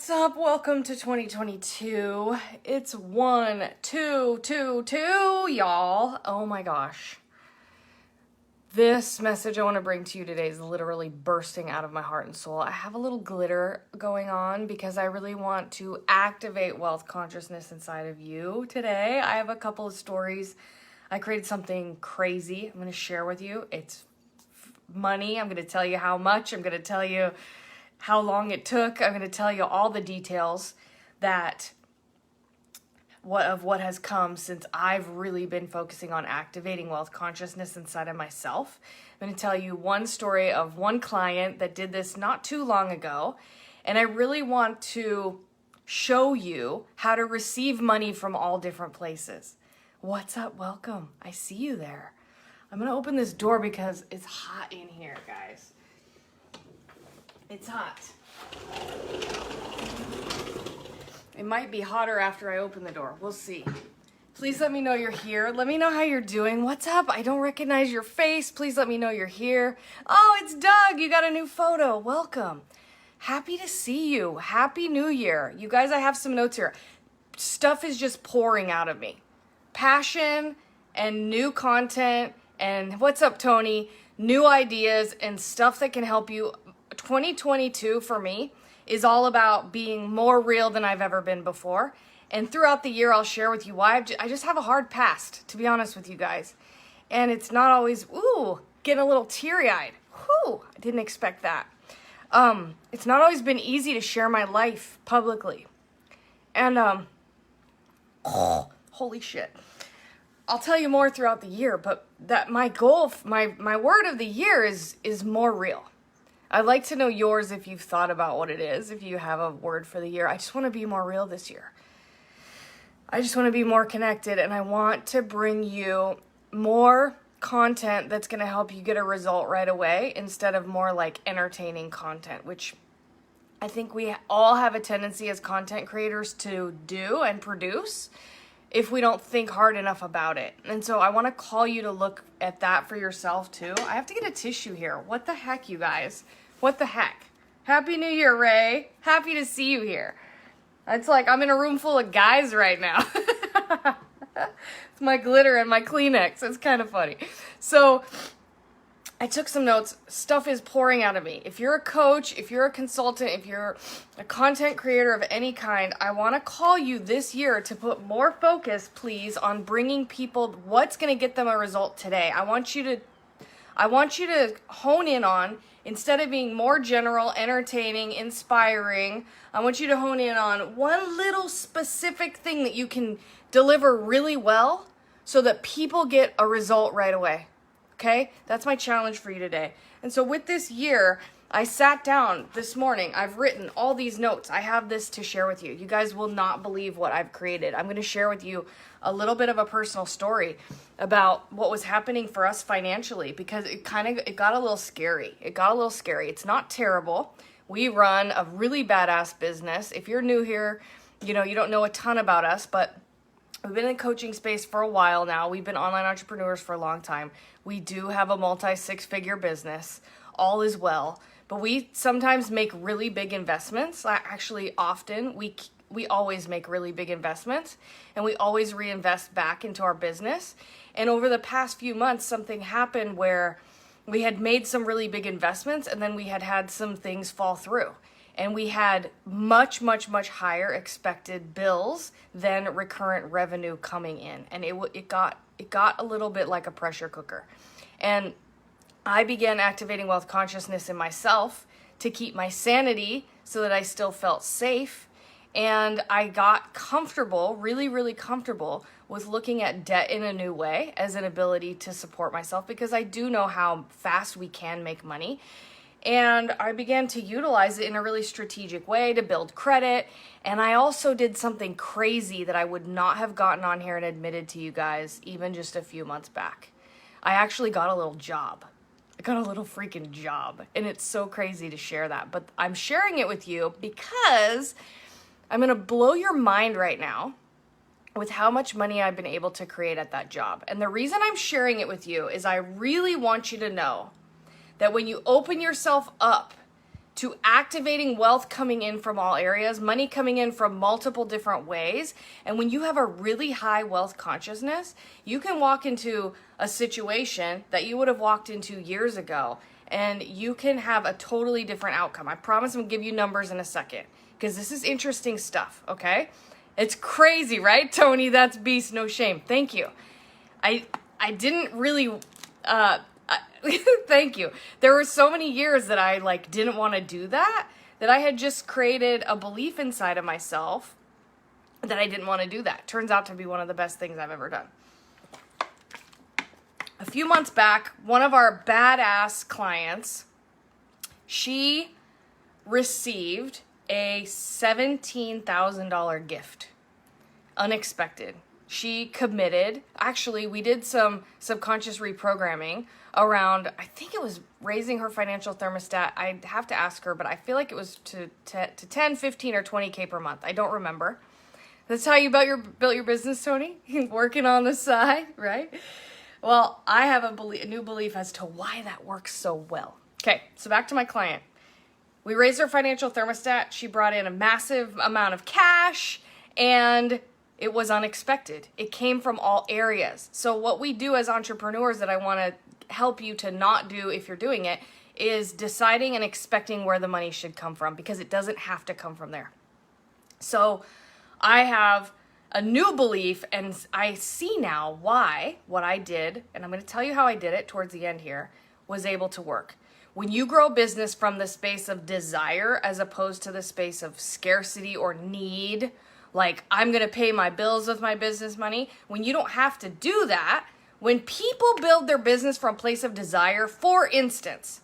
What's up? Welcome to 2022. It's 1, 2, 2, 2, y'all. Oh my gosh. This message I want to bring to you today is literally bursting out of my heart and soul. I have a little glitter going on because I really want to activate wealth consciousness inside of you today. I have a couple of stories. I created something crazy I'm going to share with you. It's money. I'm going to tell you how much. I'm going to tell you how long it took. I'm going to tell you all the details of what has come since I've really been focusing on activating wealth consciousness inside of myself. I'm going to tell you one story of one client that did this not too long ago, and I really want to show you how to receive money from all different places. What's up? Welcome. I see you there. I'm going to open this door because it's hot in here, guys. It's hot. It might be hotter after I open the door. We'll see. Please let me know you're here. Let me know how you're doing. What's up? I don't recognize your face. Please let me know you're here. Oh, it's Doug. You got a new photo. Welcome. Happy to see you. Happy New Year. You guys, I have some notes here. Stuff is just pouring out of me. Passion and new content and what's up, Tony? New ideas and stuff that can help you. 2022 for me is all about being more real than I've ever been before. And throughout the year, I'll share with you why I just have a hard past, to be honest with you guys. And it's not always, getting a little teary-eyed. I didn't expect that. It's not always been easy to share my life publicly. And, holy shit. I'll tell you more throughout the year, but that my goal, my word of the year is more real. I'd like to know yours if you've thought about what it is, if you have a word for the year. I just want to be more real this year. I just want to be more connected, and I want to bring you more content that's going to help you get a result right away instead of more like entertaining content, which I think we all have a tendency as content creators to do and produce if we don't think hard enough about it. And so I want to call you to look at that for yourself too. I have to get a tissue here. What the heck, you guys? What the heck? Happy New Year, Ray. Happy to see you here. It's like I'm in a room full of guys right now. It's my glitter and my Kleenex. It's kind of funny. So I took some notes. Stuff is pouring out of me. If you're a coach, if you're a consultant, if you're a content creator of any kind, I want to call you this year to put more focus, please, on bringing people what's going to get them a result today. I want you to hone in on, instead of being more general, entertaining, inspiring, I want you to hone in on one little specific thing that you can deliver really well so that people get a result right away. Okay? That's my challenge for you today. And so with this year, I sat down this morning. I've written all these notes. I have this to share with you. You guys will not believe what I've created. I'm going to share with you a little bit of a personal story about what was happening for us financially, because it got a little scary. It's not terrible. We run a really badass business. If you're new here, you don't know a ton about us, but we've been in the coaching space for a while now. We've been online entrepreneurs for a long time. We do have a multi-six-figure business. All is well. But we sometimes make really big investments. Actually, often, we always make really big investments, and we always reinvest back into our business. And over the past few months, something happened where we had made some really big investments, and then we had some things fall through. And we had much, much, much higher expected bills than recurrent revenue coming in. And it got a little bit like a pressure cooker. And I began activating wealth consciousness in myself to keep my sanity so that I still felt safe. And I got comfortable, really, really comfortable with looking at debt in a new way as an ability to support myself, because I do know how fast we can make money. And I began to utilize it in a really strategic way to build credit. And I also did something crazy that I would not have gotten on here and admitted to you guys even just a few months back. I actually got a little job. I got a little freaking job. And it's so crazy to share that. But I'm sharing it with you because I'm going to blow your mind right now with how much money I've been able to create at that job. And the reason I'm sharing it with you is I really want you to know that when you open yourself up to activating wealth coming in from all areas, money coming in from multiple different ways. And when you have a really high wealth consciousness, you can walk into a situation that you would have walked into years ago, and you can have a totally different outcome. I promise I'm gonna give you numbers in a second, because this is interesting stuff, okay? It's crazy, right? Tony, that's beast, no shame. Thank you. I didn't really, thank you. There were so many years that I didn't want to do that I had just created a belief inside of myself that I didn't want to do that. Turns out to be one of the best things I've ever done. A few months back, one of our badass clients, she received a $17,000 gift. Unexpected. She committed. Actually, we did some subconscious reprogramming around, I think it was raising her financial thermostat. I'd have to ask her, but I feel like it was to 10, 15, or 20K per month. I don't remember. That's how you built your business, Tony? Working on the side, right? Well, I have a new belief as to why that works so well. Okay, so back to my client. We raised her financial thermostat. She brought in a massive amount of cash, and it was unexpected. It came from all areas. So what we do as entrepreneurs that I want to help you to not do if you're doing it is deciding and expecting where the money should come from, because it doesn't have to come from there. So I have a new belief, and I see now why what I did, and I'm going to tell you how I did it towards the end here, was able to work. When you grow business from the space of desire as opposed to the space of scarcity or need, like I'm going to pay my bills with my business money, when you don't have to do that, when people build their business from a place of desire, for instance,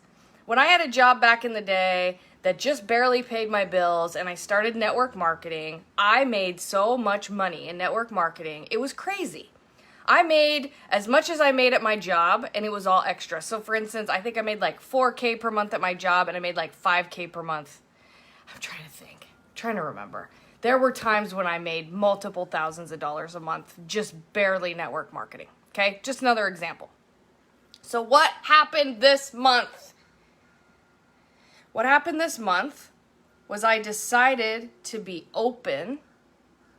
when I had a job back in the day that just barely paid my bills and I started network marketing, I made so much money in network marketing. It was crazy. I made as much as I made at my job, and it was all extra. So for instance, I think I made like 4K per month at my job, and I made like 5K per month. I'm trying to think, trying to remember. There were times when I made multiple thousands of dollars a month, just barely network marketing. Okay, just another example. So what happened this month? What happened this month was I decided to be open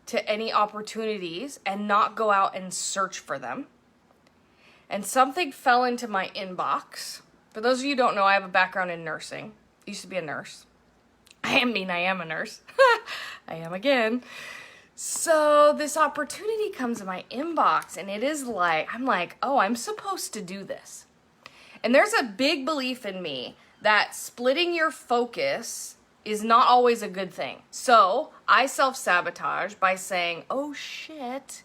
to any opportunities and not go out and search for them. And something fell into my inbox. For those of you who don't know, I have a background in nursing. I used to be a nurse. I am a nurse. I am again. So this opportunity comes in my inbox, and it is like, I'm like, oh, I'm supposed to do this. And there's a big belief in me that splitting your focus is not always a good thing. So I self-sabotage by saying, oh shit,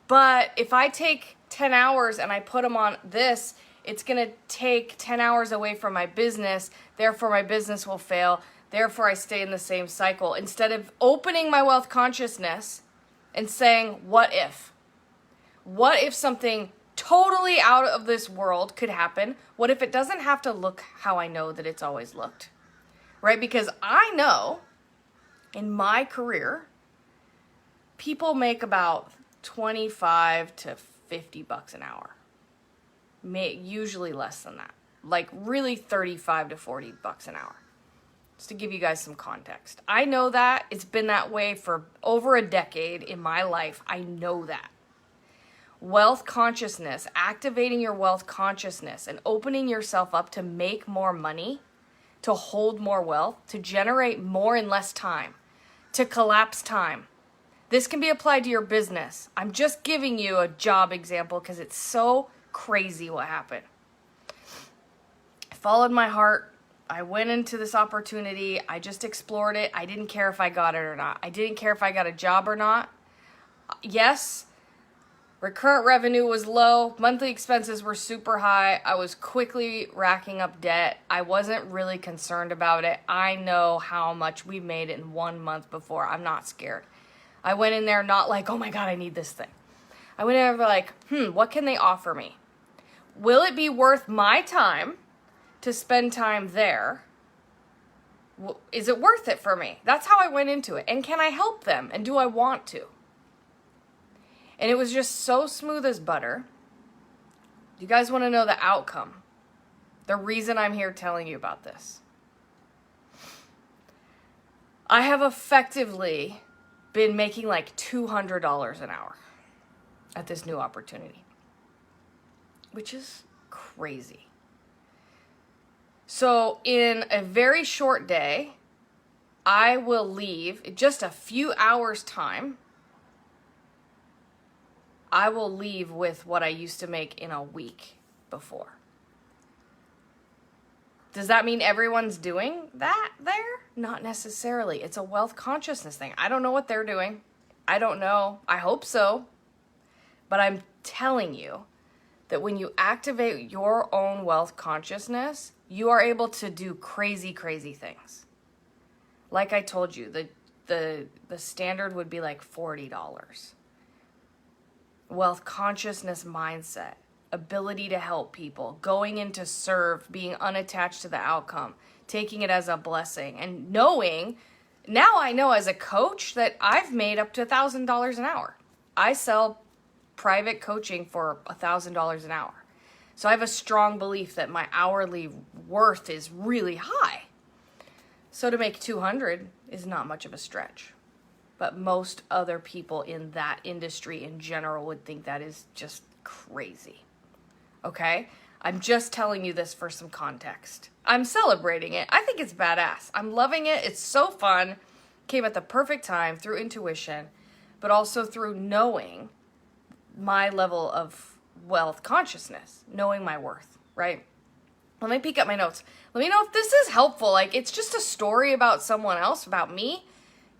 but if I take 10 hours and I put them on this, it's gonna take 10 hours away from my business, therefore my business will fail, therefore I stay in the same cycle. Instead of opening my wealth consciousness and saying, what if? What if something totally out of this world could happen? What if it doesn't have to look how I know that it's always looked? Right? Because I know in my career, people make about 25 to 50 bucks an hour. Usually less than that. Like really 35 to 40 bucks an hour. Just to give you guys some context. I know that. It's been that way for over a decade in my life. I know that. Wealth consciousness, activating your wealth consciousness and opening yourself up to make more money, to hold more wealth, to generate more in less time, to collapse time. This can be applied to your business. I'm just giving you a job example because it's so crazy what happened. I followed my heart. I went into this opportunity. I just explored it. I didn't care if I got it or not. I didn't care if I got a job or not. Yes, recurrent revenue was low. Monthly expenses were super high. I was quickly racking up debt. I wasn't really concerned about it. I know how much we made in 1 month before. I'm not scared. I went in there not like, oh my God, I need this thing. I went in there like, what can they offer me? Will it be worth my time to spend time there? Is it worth it for me? That's how I went into it. And can I help them? And do I want to? And it was just so smooth as butter. You guys want to know the outcome? The reason I'm here telling you about this. I have effectively been making like $200 an hour at this new opportunity, which is crazy. So in a very short day, I will leave in just a few hours' time. I will leave with what I used to make in a week before. Does that mean everyone's doing that there? Not necessarily. It's a wealth consciousness thing. I don't know what they're doing. I don't know. I hope so. But I'm telling you that when you activate your own wealth consciousness, you are able to do crazy, crazy things. Like I told you, the standard would be like $40. Wealth consciousness mindset, ability to help people, going in to serve, being unattached to the outcome, taking it as a blessing, and knowing, now I know as a coach that I've made up to $1,000 an hour. I sell private coaching for $1,000 an hour. So I have a strong belief that my hourly worth is really high. So to make 200 is not much of a stretch. But most other people in that industry in general would think that is just crazy. Okay? I'm just telling you this for some context. I'm celebrating it. I think it's badass. I'm loving it. It's so fun. Came at the perfect time through intuition, but also through knowing my level of wealth consciousness, knowing my worth, right? Let me peek at my notes. Let me know if this is helpful. Like, it's just a story about someone else, about me,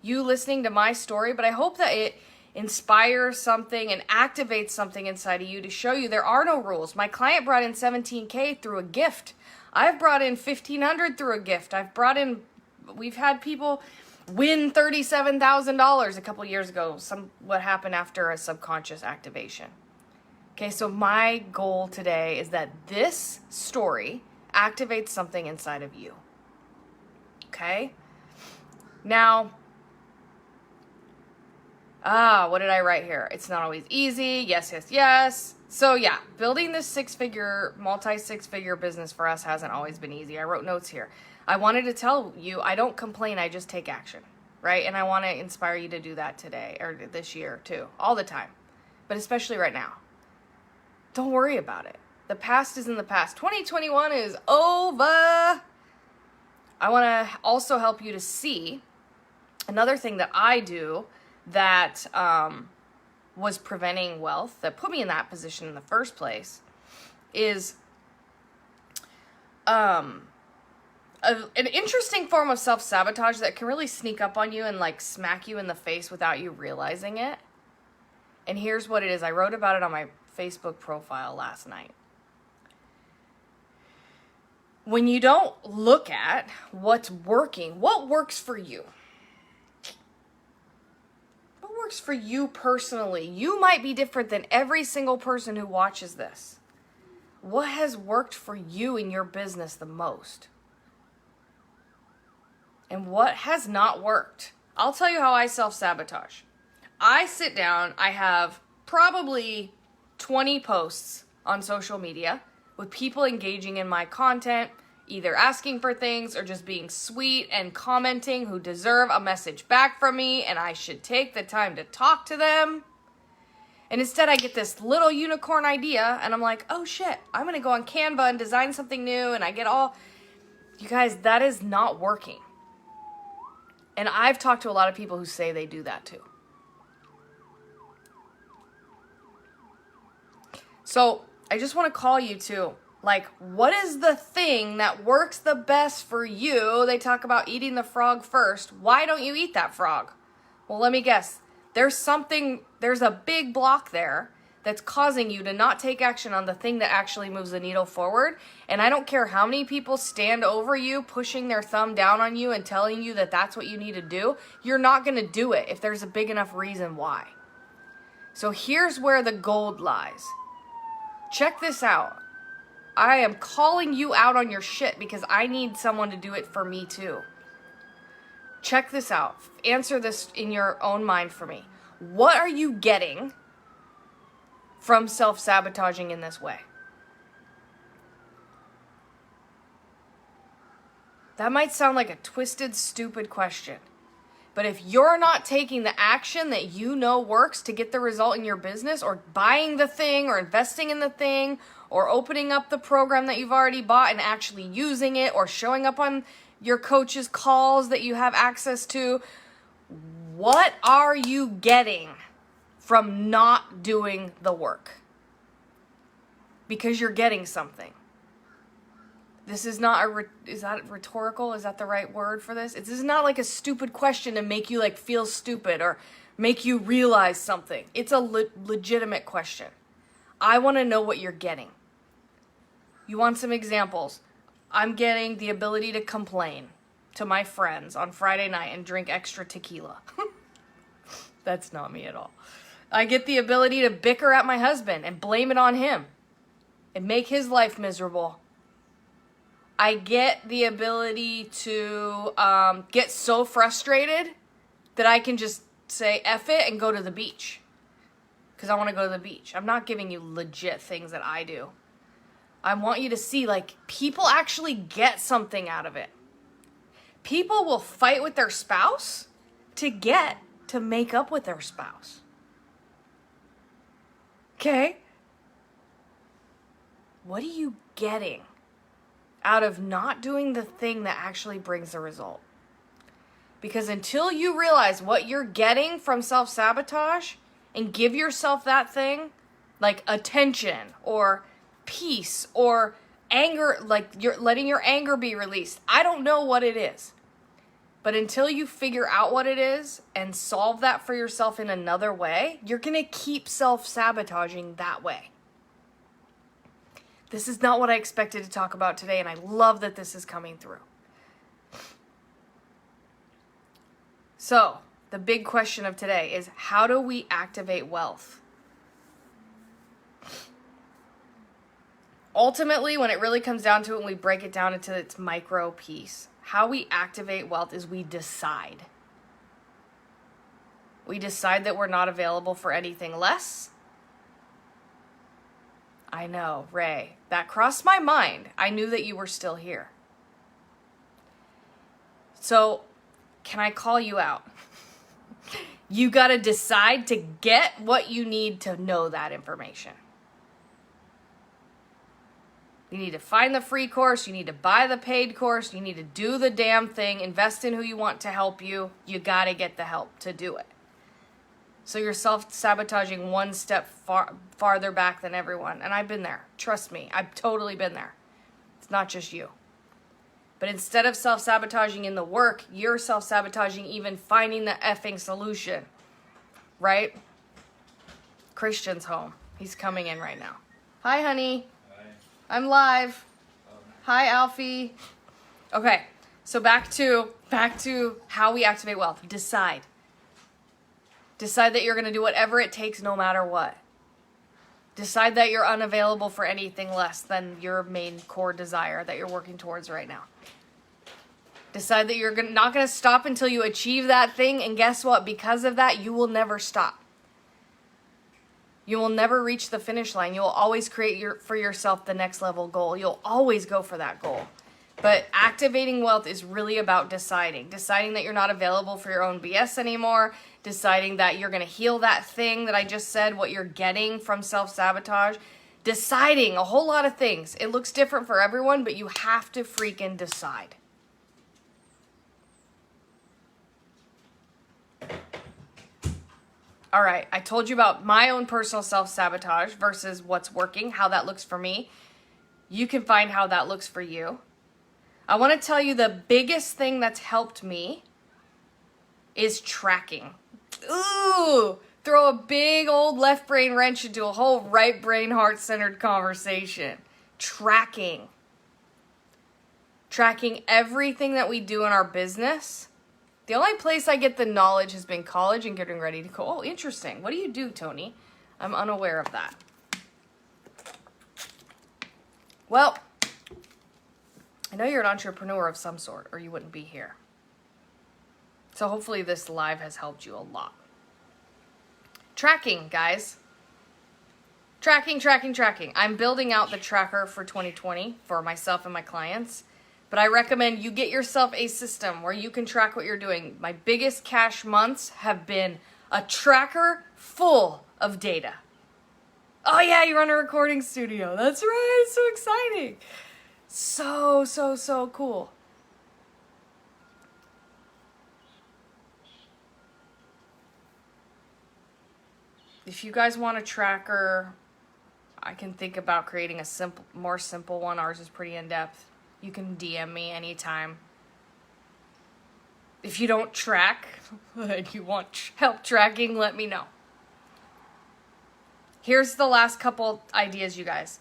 you listening to my story, but I hope that it inspires something and activates something inside of you to show you there are no rules. My client brought in $17K through a gift. I've brought in $1,500 through a gift. We've had people win $37,000 a couple years ago. What happened after a subconscious activation. Okay, so my goal today is that this story activates something inside of you. Okay? Now, what did I write here? It's not always easy. Yes, yes, yes. So yeah, building this multi-six-figure business for us hasn't always been easy. I wrote notes here. I wanted to tell you, I don't complain, I just take action, right? And I want to inspire you to do that today, or this year too, all the time, but especially right now. Don't worry about it. The past is in the past. 2021 is over. I want to also help you to see another thing that I do that was preventing wealth, that put me in that position in the first place, is an interesting form of self-sabotage that can really sneak up on you and like smack you in the face without you realizing it. And here's what it is. I wrote about it on my Facebook profile last night. When you don't look at what's working, what works for you? What works for you personally? You might be different than every single person who watches this. What has worked for you in your business the most? And what has not worked? I'll tell you how I self-sabotage. I sit down, I have probably 20 posts on social media with people engaging in my content, either asking for things or just being sweet and commenting, who deserve a message back from me, and I should take the time to talk to them. And instead I get this little unicorn idea and I'm like, oh shit, I'm gonna go on Canva and design something new, and I get all, you guys, that is not working. And I've talked to a lot of people who say they do that too. So I just want to call you to, like, what is the thing that works the best for you? They talk about eating the frog first. Why don't you eat that frog? Well, let me guess. There's a big block there that's causing you to not take action on the thing that actually moves the needle forward. And I don't care how many people stand over you, pushing their thumb down on you and telling you that that's what you need to do. You're not going to do it if there's a big enough reason why. So here's where the gold lies. Check this out. I am calling you out on your shit because I need someone to do it for me too. Check this out. Answer this in your own mind for me. What are you getting from self-sabotaging in this way? That might sound like a twisted, stupid question, But if you're not taking the action that you know works to get the result in your business, or buying the thing, or investing in the thing, or opening up the program that you've already bought and actually using it, or showing up on your coach's calls that you have access to, what are you getting from not doing the work? Because you're getting something. This is not is that rhetorical? Is that the right word for this? This is not like a stupid question to make you like feel stupid or make you realize something. It's a legitimate question. I want to know what you're getting. You want some examples? I'm getting the ability to complain to my friends on Friday night and drink extra tequila. That's not me at all. I get the ability to bicker at my husband and blame it on him and make his life miserable. I get the ability to get so frustrated that I can just say F it and go to the beach. Because I want to go to the beach. I'm not giving you legit things that I do. I want you to see, like, people actually get something out of it. People will fight with their spouse to make up with their spouse. Okay? What are you getting out of not doing the thing that actually brings the result? Because until you realize what you're getting from self-sabotage and give yourself that thing, like attention or peace or anger, like you're letting your anger be released. I don't know what it is. But until you figure out what it is and solve that for yourself in another way, you're going to keep self-sabotaging that way. This is not what I expected to talk about today, and I love that this is coming through. So, the big question of today is, how do we activate wealth? Ultimately, when it really comes down to it, and we break it down into its micro piece, how we activate wealth is we decide. We decide that we're not available for anything less. I know, Ray, that crossed my mind. I knew that you were still here. So, can I call you out? You got to decide to get what you need to know that information. You need to find the free course. You need to buy the paid course. You need to do the damn thing. Invest in who you want to help you. You got to get the help to do it. So you're self-sabotaging one step farther back than everyone. And I've been there. Trust me. I've totally been there. It's not just you. But instead of self-sabotaging in the work, you're self-sabotaging even finding the effing solution. Right? Christian's home. He's coming in right now. Hi, honey. Hi. I'm live. Hi, Alfie. Okay. So back to how we activate wealth. Decide. Decide that you're going to do whatever it takes no matter what. Decide that you're unavailable for anything less than your main core desire that you're working towards right now. Decide that you're not going to stop until you achieve that thing, and guess what? Because of that, you will never stop. You will never reach the finish line. You will always create for yourself the next level goal. You'll always go for that goal. But activating wealth is really about deciding. Deciding that you're not available for your own BS anymore. Deciding that you're going to heal that thing that I just said, what you're getting from self-sabotage. Deciding a whole lot of things. It looks different for everyone, but you have to freaking decide. All right, I told you about my own personal self-sabotage versus what's working, how that looks for me. You can find how that looks for you. I want to tell you the biggest thing that's helped me is tracking. Ooh, throw a big old left brain wrench into a whole right brain heart-centered conversation. Tracking. Tracking everything that we do in our business. The only place I get the knowledge has been college and getting ready to go. Oh, interesting. What do you do, Tony? I'm unaware of that. Well, I know you're an entrepreneur of some sort, or you wouldn't be here. So hopefully this live has helped you a lot. Tracking, guys. Tracking. I'm building out the tracker for 2020 for myself and my clients. But I recommend you get yourself a system where you can track what you're doing. My biggest cash months have been a tracker full of data. Oh yeah, you run a recording studio. That's right, it's so exciting. So cool. If you guys want a tracker, I can think about creating a more simple one. Ours is pretty in-depth. You can DM me anytime. If you don't track and you want help tracking, let me know. Here's the last couple ideas, you guys.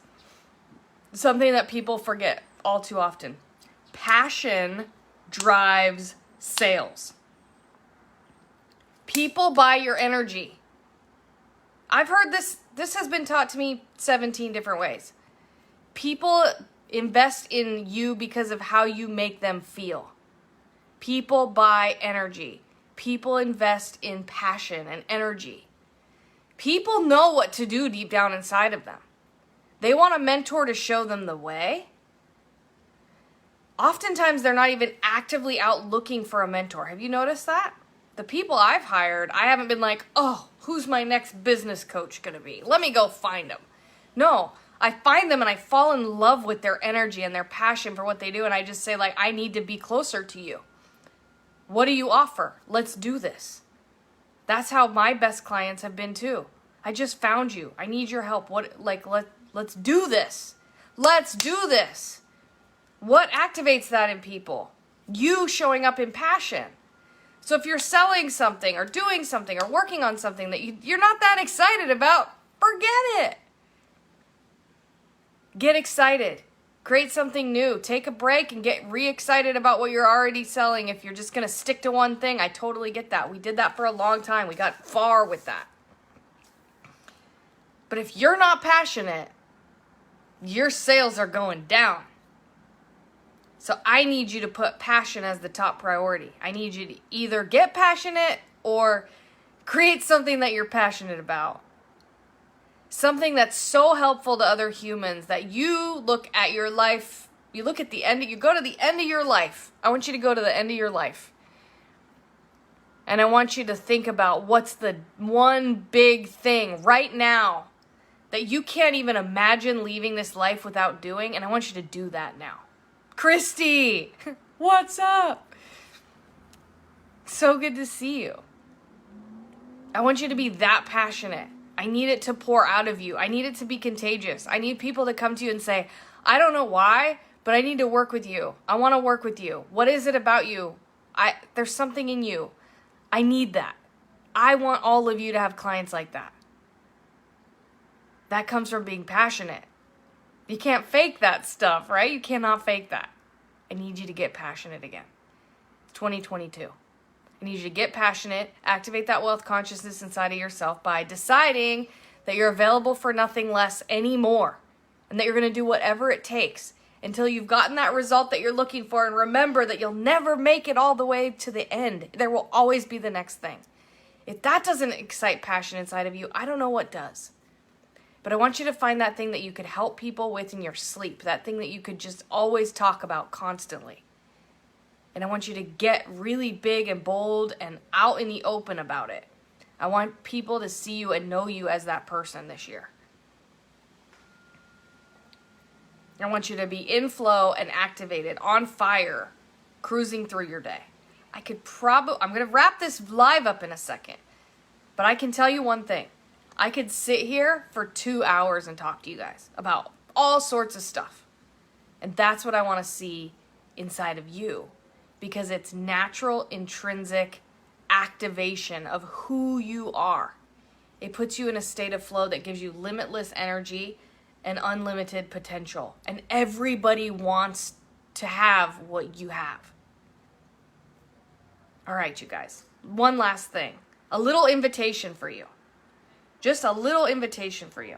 Something that people forget all too often. Passion drives sales. People buy your energy. I've heard this has been taught to me 17 different ways. People invest in you because of how you make them feel. People buy energy. People invest in passion and energy. People know what to do deep down inside of them. They want a mentor to show them the way. Oftentimes, they're not even actively out looking for a mentor. Have you noticed that? The people I've hired, I haven't been like, oh, who's my next business coach going to be? Let me go find them. No, I find them and I fall in love with their energy and their passion for what they do. And I just say, like, I need to be closer to you. What do you offer? Let's do this. That's how my best clients have been too. I just found you. I need your help. Let's do this. Let's do this. What activates that in people? You showing up in passion. So if you're selling something or doing something or working on something that you're not that excited about, forget it. Get excited. Create something new. Take a break and get re-excited about what you're already selling. If you're just going to stick to one thing, I totally get that. We did that for a long time. We got far with that. But if you're not passionate, your sales are going down. So I need you to put passion as the top priority. I need you to either get passionate or create something that you're passionate about. Something that's so helpful to other humans that you look at your life, you go to the end of your life. I want you to go to the end of your life. And I want you to think about what's the one big thing right now that you can't even imagine leaving this life without doing. And I want you to do that now. Christy, what's up? So good to see you. I want you to be that passionate. I need it to pour out of you. I need it to be contagious. I need people to come to you and say, I don't know why, but I need to work with you. I want to work with you. What is it about you? There's something in you. I need that. I want all of you to have clients like that. That comes from being passionate. You can't fake that stuff, right? You cannot fake that. I need you to get passionate again. It's 2022. I need you to get passionate, activate that wealth consciousness inside of yourself by deciding that you're available for nothing less anymore and that you're going to do whatever it takes until you've gotten that result that you're looking for. And remember that you'll never make it all the way to the end. There will always be the next thing. If that doesn't excite passion inside of you, I don't know what does. But I want you to find that thing that you could help people with in your sleep, that thing that you could just always talk about constantly. And I want you to get really big and bold and out in the open about it. I want people to see you and know you as that person this year. I want you to be in flow and activated, on fire, cruising through your day. I'm going to wrap this live up in a second. But I can tell you one thing. I could sit here for 2 hours and talk to you guys about all sorts of stuff. And that's what I want to see inside of you. Because it's natural, intrinsic activation of who you are. It puts you in a state of flow that gives you limitless energy and unlimited potential. And everybody wants to have what you have. All right, you guys. One last thing. A little invitation for you. Just a little invitation for you.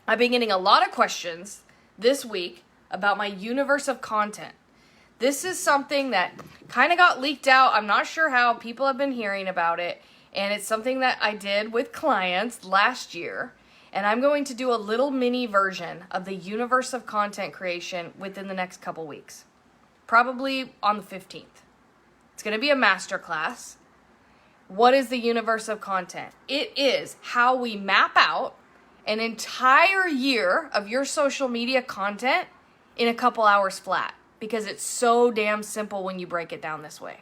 I've been getting a lot of questions this week about my universe of content. This is something that kind of got leaked out. I'm not sure how. People have been hearing about it. And it's something that I did with clients last year. And I'm going to do a little mini version of the universe of content creation within the next couple weeks. probably on the 15th. It's going to be a masterclass. What is the universe of content? It is how we map out an entire year of your social media content in a couple hours flat, because it's so damn simple when you break it down this way.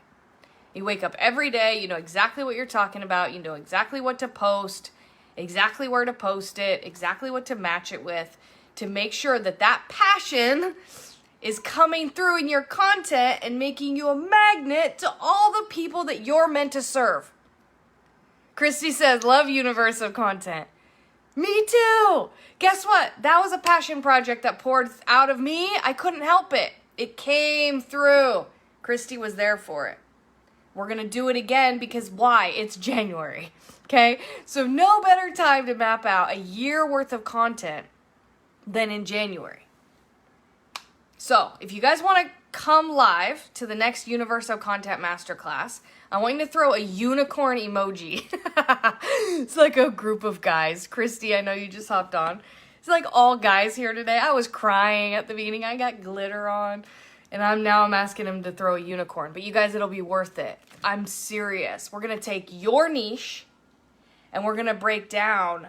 You wake up every day, you know exactly what you're talking about, you know exactly what to post, exactly where to post it, exactly what to match it with, to make sure that that passion is coming through in your content and making you a magnet to all the people that you're meant to serve. Christy says, love universe of content. Me too. Guess what? That was a passion project that poured out of me. I couldn't help it. It came through. Christy was there for it. We're going to do it again because why? It's January. Okay? So no better time to map out a year worth of content than in January. So if you guys want to come live to the next Universe of Content Masterclass, I want you to throw a unicorn emoji. It's like a group of guys. Christy, I know you just hopped on. It's like all guys here today. I was crying at the beginning. I got glitter on. And I'm asking him to throw a unicorn. But you guys, it'll be worth it. I'm serious. We're going to take your niche and we're going to break down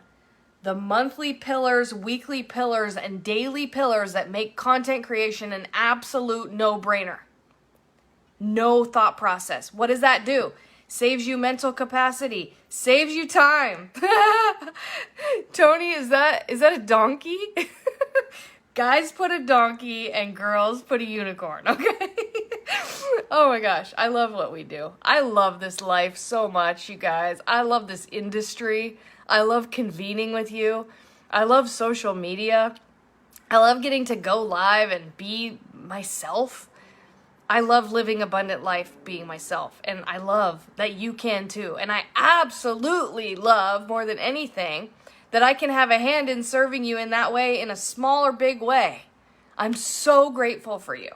the monthly pillars, weekly pillars, and daily pillars that make content creation an absolute no-brainer. No thought process. What does that do? Saves you mental capacity. Saves you time. Tony, is that a donkey? Guys put a donkey and girls put a unicorn, okay? Oh my gosh, I love what we do. I love this life so much, you guys. I love this industry. I love convening with you. I love social media. I love getting to go live and be myself. I love living abundant life being myself, and I love that you can too. And I absolutely love, more than anything, that I can have a hand in serving you in that way, in a small or big way. I'm so grateful for you.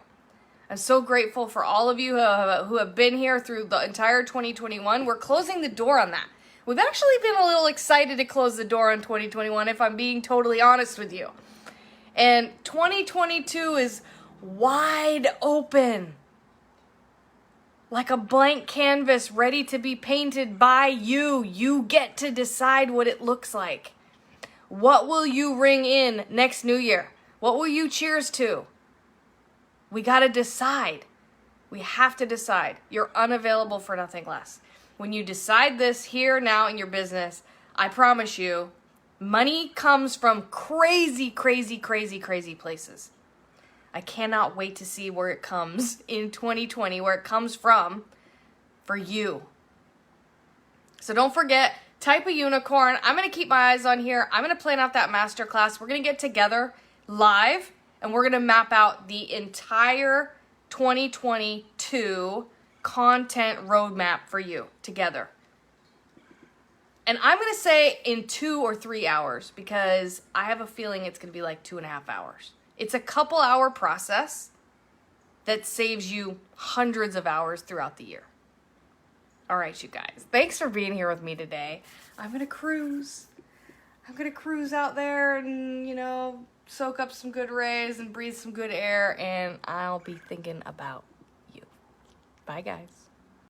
I'm so grateful for all of you who have been here through the entire 2021. We're closing the door on that. We've actually been a little excited to close the door on 2021, if I'm being totally honest with you. And 2022 is wide open. Like a blank canvas ready to be painted by you. You get to decide what it looks like. What will you ring in next New Year? What will you cheers to? We got to decide. We have to decide. You're unavailable for nothing less. When you decide this here, now in your business, I promise you, money comes from crazy, crazy, crazy, crazy places. I cannot wait to see where it comes in 2020, where it comes from for you. So don't forget, type a unicorn. I'm going to keep my eyes on here. I'm going to plan out that masterclass. We're going to get together live, and we're going to map out the entire 2022 content roadmap for you together. And I'm going to say in 2 or 3 hours, because I have a feeling it's going to be like 2.5 hours. It's a couple hour process that saves you hundreds of hours throughout the year. All right, you guys. Thanks for being here with me today. I'm going to cruise. I'm going to cruise out there and, soak up some good rays and breathe some good air. And I'll be thinking about you. Bye, guys.